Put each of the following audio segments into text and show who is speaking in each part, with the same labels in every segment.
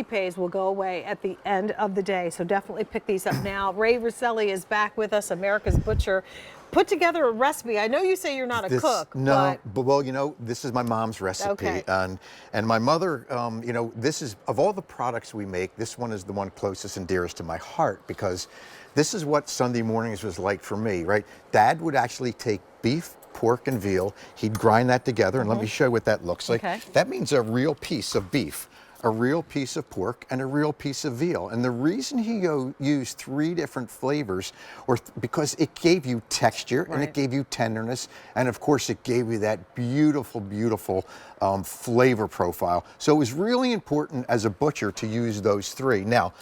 Speaker 1: Pays will go away at the end of the day, so definitely pick these up now. Ray Rastelli is back with us, America's Butcher. Put together a recipe. I know you say you're not a cook,
Speaker 2: no, but well, you know, this is my mom's recipe,
Speaker 1: okay.
Speaker 2: and my mother, you know, this is of all the products we make, this one is the one closest and dearest to my heart because this is what Sunday mornings was like for me, right? Dad would actually take beef, pork, and veal. He'd grind that together, and let me show you what that looks like.
Speaker 1: Okay.
Speaker 2: That means a real piece of beef, a real piece of pork, and a real piece of veal. And the reason he used 3 different flavors, because it gave you texture, and it gave you tenderness, and of course it gave you that beautiful, beautiful flavor profile. So it was really important as a butcher to use those 3. Now,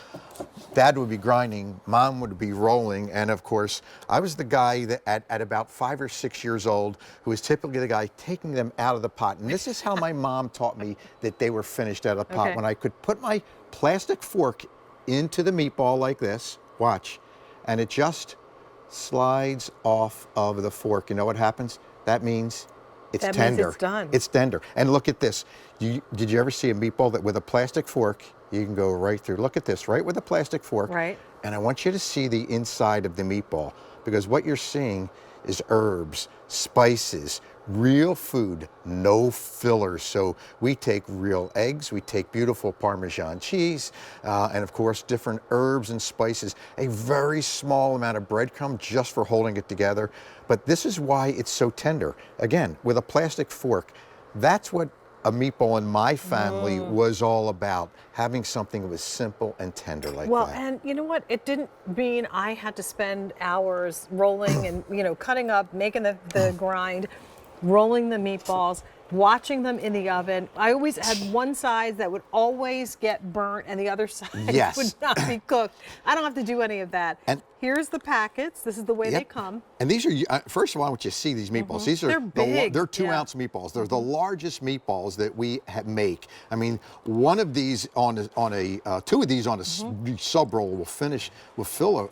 Speaker 2: Dad would be grinding, Mom would be rolling, and of course, I was the guy that at about 5 or 6 years old, who was typically the guy taking them out of the pot. And this is how my mom taught me that they were finished out of the pot. When I could put my plastic fork into the meatball like this, watch, and it just slides off of the fork. You know what happens? That means it's tender.
Speaker 1: Means it's done.
Speaker 2: It's tender. And look at this. Did you ever see a meatball that with a plastic fork, you can go right through? Look at this, right with a plastic fork.
Speaker 1: Right.
Speaker 2: And I want you to see the inside of the meatball, because what you're seeing is herbs, spices, real food, no fillers. So we take real eggs, we take beautiful Parmesan cheese, and of course different herbs and spices, a very small amount of breadcrumb just for holding it together. But this is why it's so tender. Again, with a plastic fork, that's what a meatball in my family was all about, having something that was simple and tender like that.
Speaker 1: Well, and you know what? It didn't mean I had to spend hours rolling and, you know, cutting up, making the grind, rolling the meatballs, watching them in the oven. I always had one side that would always get burnt and the other side would not be cooked. I don't have to do any of that. And here's the packets. This is the way they come.
Speaker 2: And these are, first of all, I want you to see these meatballs. These are
Speaker 1: they're big.
Speaker 2: They're 2-ounce meatballs. They're the largest meatballs that we make. I mean, one of these on a 2 of these on a sub roll will fill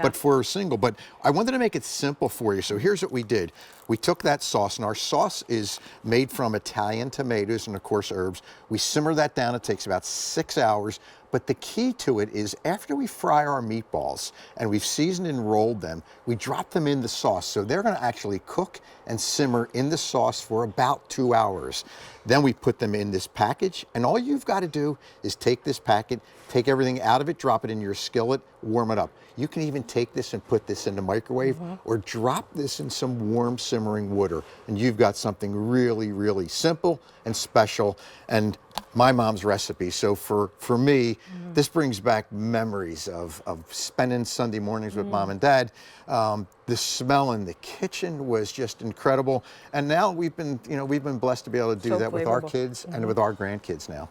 Speaker 2: but for a single. But I wanted to make it simple for you. So here's what we did. We took that sauce, and our sauce is made from Italian tomatoes and of course herbs. We simmer that down. It takes about 6 hours. But the key to it is after we fry our meatballs and we've seasoned and rolled them, we drop them in the sauce. So they're going to actually cook and simmer in the sauce for about 2 hours. Then we put them in this package, and all you've got to do is take this packet, take everything out of it, drop it in your skillet, warm it up. You can even take this and put this in the microwave or drop this in some warm simmering water, and you've got something really, really simple and special, and my mom's recipe. So for me, this brings back memories of spending Sunday mornings with Mom and Dad. The smell in the kitchen was just incredible, and now we've been blessed to be able to do that with our kids and with our grandkids now.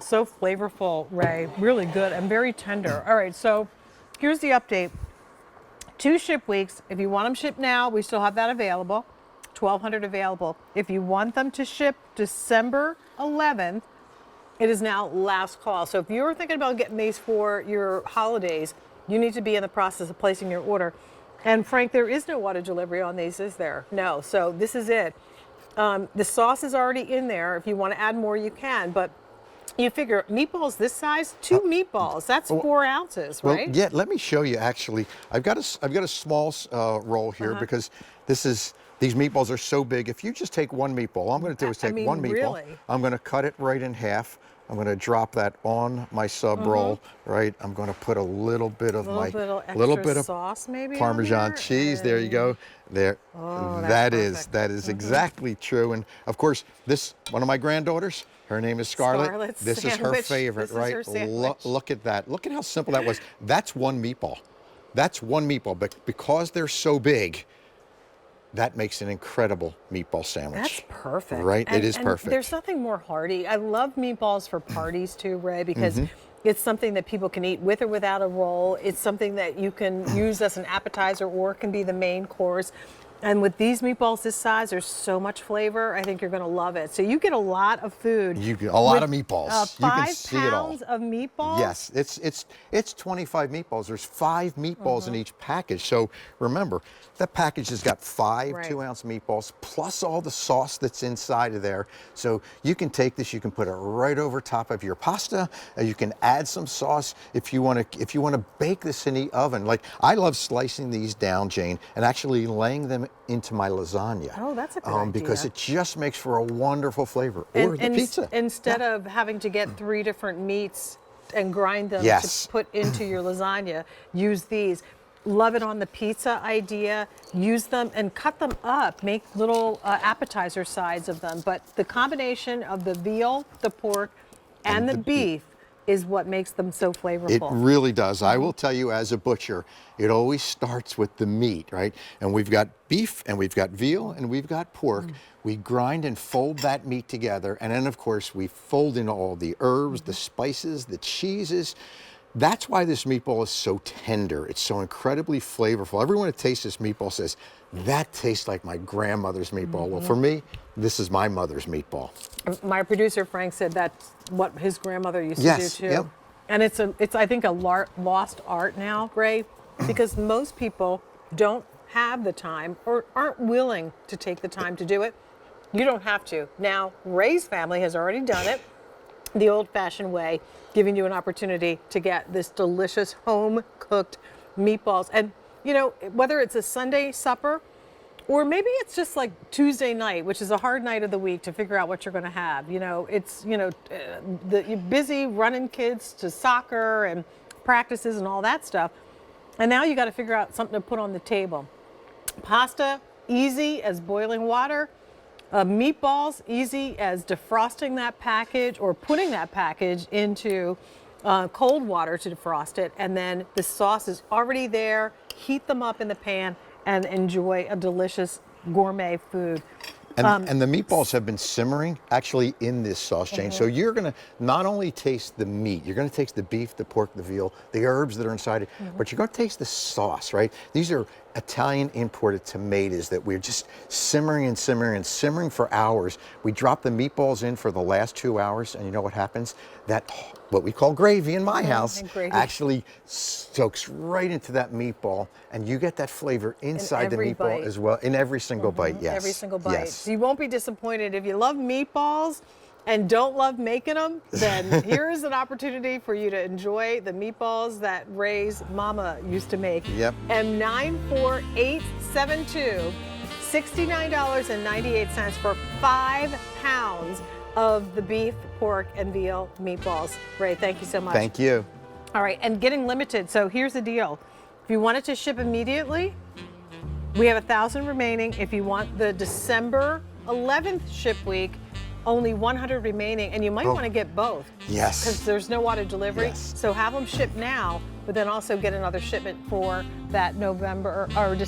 Speaker 1: So flavorful, Ray. Really good and very tender. All right, so here's the update. 2 ship weeks. If you want them shipped now, we still have that available. 1,200 available. If you want them to ship December 11th, it is now last call. So if you're thinking about getting these for your holidays, you need to be in the process of placing your order. And Frank, there is no auto delivery on these, is there? No, so this is it. The sauce is already in there. If you want to add more, you can, but you figure meatballs this size, 2 meatballs, that's 4 ounces, right?
Speaker 2: Well, yeah, let me show you actually. I've got a small roll here because these meatballs are so big. If you just take 1 meatball, all I'm going to do is take 1 meatball.
Speaker 1: Really?
Speaker 2: I'm going to cut it right in half. I'm going to drop that on my sub roll, right? I'm going to put a little bit of little bit of
Speaker 1: sauce, maybe
Speaker 2: Parmesan cheese. There you go. There.
Speaker 1: Oh,
Speaker 2: that is exactly true. And of course, this one of my granddaughters. Her name is Scarlett. This is her favorite, right? Look at that. Look at how simple that was. That's 1 meatball. That's 1 meatball. But because they're so big, that makes an incredible meatball sandwich.
Speaker 1: That's perfect.
Speaker 2: Right? It is perfect.
Speaker 1: There's nothing more hearty. I love meatballs for parties too, Ray, because it's something that people can eat with or without a roll. It's something that you can use as an appetizer or can be the main course. And with these meatballs this size, there's so much flavor. I think you're going to love it. So you get a lot of food.
Speaker 2: You get a lot of meatballs. You can
Speaker 1: 5
Speaker 2: see it all.
Speaker 1: pounds of meatballs.
Speaker 2: Yes, it's 25 meatballs. There's 5 meatballs in each package. So remember, that package has got 5 2-ounce meatballs plus all the sauce that's inside of there. So you can take this, you can put it right over top of your pasta. You can add some sauce if you want to. If you want to bake this in the oven, like I love slicing these down, Jane, and actually laying them into my lasagna.
Speaker 1: Oh, that's a good idea.
Speaker 2: Because it just makes for a wonderful flavor. Or the pizza.
Speaker 1: Instead of having to get 3 different meats and grind them to put into your lasagna, use these. Love it on the pizza idea. Use them and cut them up. Make little appetizer sides of them. But the combination of the veal, the pork, and the beef is what makes them so flavorful.
Speaker 2: It really does. I will tell you, as a butcher, it always starts with the meat, right? And we've got beef, and we've got veal, and we've got pork. We grind and fold that meat together, and then, of course, we fold in all the herbs, the spices, the cheeses. That's why this meatball is so tender. It's so incredibly flavorful. Everyone that tastes this meatball says, that tastes like my grandmother's meatball. Well, for me, this is my mother's meatball.
Speaker 1: My producer, Frank, said that's what his grandmother used to do, too.
Speaker 2: Yep.
Speaker 1: And it's I think, a lost art now, Ray, because most people don't have the time or aren't willing to take the time to do it. You don't have to. Now, Ray's family has already done it the old-fashioned way, giving you an opportunity to get this delicious home-cooked meatballs. And, you know, whether it's a Sunday supper or maybe it's just like Tuesday night, which is a hard night of the week to figure out what you're going to have. You know, it's, you're busy running kids to soccer and practices and all that stuff. And now you got to figure out something to put on the table. Pasta, easy as boiling water. Meatballs, easy as defrosting that package or putting that package into cold water to defrost it. And then the sauce is already there. Heat them up in the pan and enjoy a delicious gourmet food.
Speaker 2: And the meatballs have been simmering actually in this sauce, Jane. So you're going to not only taste the meat, you're going to taste the beef, the pork, the veal, the herbs that are inside it, but you're going to taste the sauce, right? These are Italian imported tomatoes that we're just simmering and simmering and simmering for hours. We drop the meatballs in for the last 2 hours, and you know what happens? That, what we call gravy in my house, actually soaks right into that meatball, and you get that flavor inside the meatball as well, in every single bite, yes.
Speaker 1: Every single bite.
Speaker 2: Yes.
Speaker 1: So you won't be disappointed. If you love meatballs and don't love making them, then here's an opportunity for you to enjoy the meatballs that Ray's mama used to make.
Speaker 2: Yep.
Speaker 1: M94872, $69.98 for 5 pounds of the beef, pork, and veal meatballs. Ray, thank you so much.
Speaker 2: Thank you.
Speaker 1: All right, and getting limited. So here's the deal. If you want it to ship immediately, we have 1,000 remaining. If you want the December 11th ship week, only 100 remaining, and you might want to get both.
Speaker 2: Yes.
Speaker 1: Because there's no auto delivery.
Speaker 2: Yes.
Speaker 1: So have them shipped now, but then also get another shipment for that November or December.